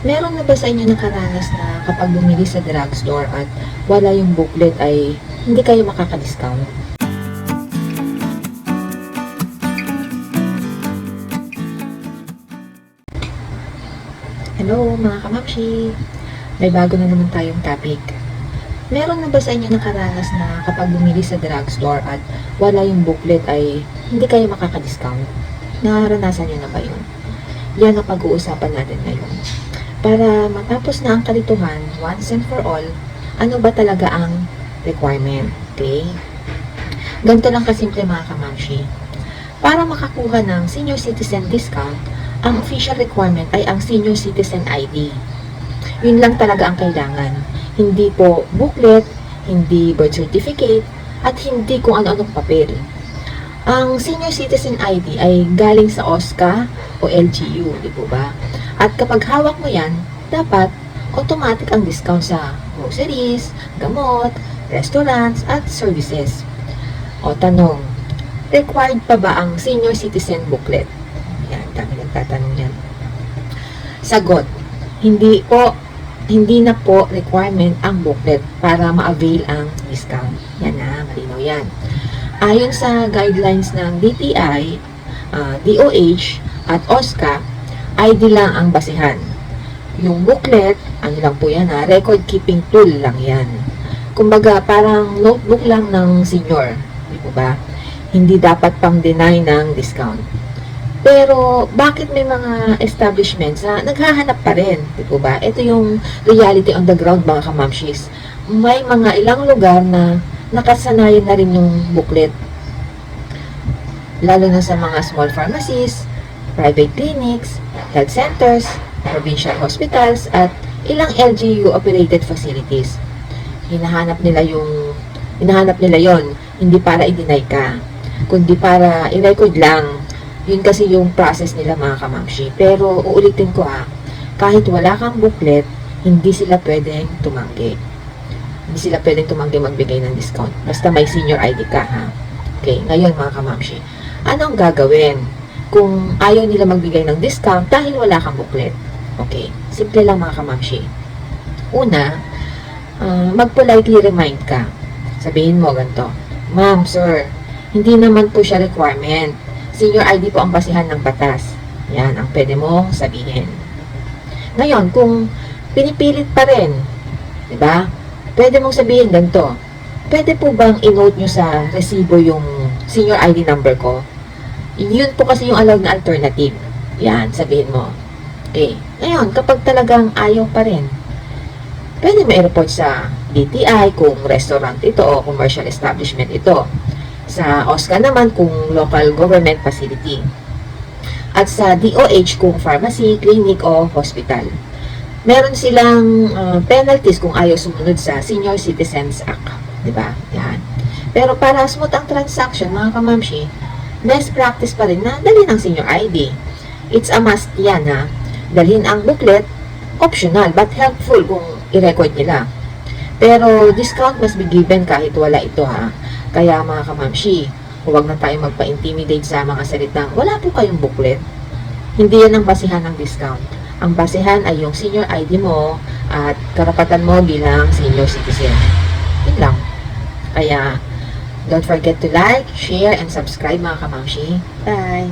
Meron na ba sa inyo nakaranas na kapag bumili sa drugstore at wala yung booklet ay hindi kayo makaka-discount? Hello mga kamamshi! May bago na naman tayong topic. Meron na ba sa inyo nakaranas na kapag bumili sa drugstore at wala yung booklet ay hindi kayo makaka-discount? Naranasan nyo na ba yun? Yan ang pag-uusapan natin ngayon. Para matapos na ang kalituhan, once and for all, ano ba talaga ang requirement? Okay? Ganito lang kasimple mga kamamshi. Para makakuha ng senior citizen discount, ang official requirement ay ang senior citizen ID. Yun lang talaga ang kailangan. Hindi po booklet, hindi birth certificate, at hindi kung ano-anong papel. Ang senior citizen ID ay galing sa OSCA o LGU, di po ba? At kapag hawak mo yan, dapat automatic ang discount sa groceries, gamot, restaurants, at services. O tanong, required pa ba ang senior citizen booklet? Yan, dami nagtatanong yan. Sagot, hindi na po requirement ang booklet para ma-avail ang discount. Yan na, malinaw yan. Ayon sa guidelines ng DTI, DOH, at OSCA, ID lang ang basihan. Yung booklet, ano lang po yan record keeping tool lang yan. Kumbaga, parang notebook lang ng senior. Di po ba? Hindi dapat pang deny ng discount. Pero, bakit may mga establishments na naghahanap pa rin? Di po ba? Ito yung reality on the ground, mga kamamshis. May mga ilang lugar na nakasanayan na rin yung booklet. Lalo na sa mga small pharmacies, private clinics, health centers, provincial hospitals, at ilang LGU-operated facilities. Hinahanap nila yon, hindi para i-deny ka, kundi para i-record lang. Yun kasi yung process nila mga kamamshi. Pero uulitin ko kahit wala kang booklet, hindi sila pwedeng tumanggi. Hindi sila pwedeng tumanggi magbigay ng discount. Basta may senior ID ka Okay, ngayon mga kamamshi, anong gagawin kung ayaw nila magbigay ng discount dahil wala kang booklet? Okay, simple lang mga kamamshi. Una, mag-politely remind ka. Sabihin mo ganito, Ma'am, sir, hindi naman po siya requirement. Senior ID po ang basihan ng batas. Yan ang pwede mong sabihin. Ngayon, kung pinipilit pa rin, di ba? Pwede mong sabihin ganito. Pwede po bang i-note nyo sa resibo yung senior ID number ko? Yun po kasi yung allowed na alternative. Yan, sabihin mo. Okay. Ngayon, kapag talagang ayaw pa rin, pwede mo i-report sa DTI kung restaurant ito o commercial establishment ito. Sa OSCA naman kung local government facility. At sa DOH kung pharmacy, clinic o hospital. Meron silang penalties kung ayaw sumunod sa Senior Citizens Act. Diba? Yan. Pero para smooth ang transaction, mga kamamshi, best practice pa rin na dalhin ang senior ID. It's a must yan Dalhin ang booklet, optional but helpful kung i-record nila. Pero discount must be given kahit wala ito Kaya mga kamamshi, huwag na tayo magpa-intimidate sa mga salitang wala po kayong booklet. Hindi yan ang basihan ng discount. Ang basihan ay yung senior ID mo at karapatan mo bilang senior citizen. Yun lang. Kaya, don't forget to like, share, and subscribe mga kamamshi. Bye!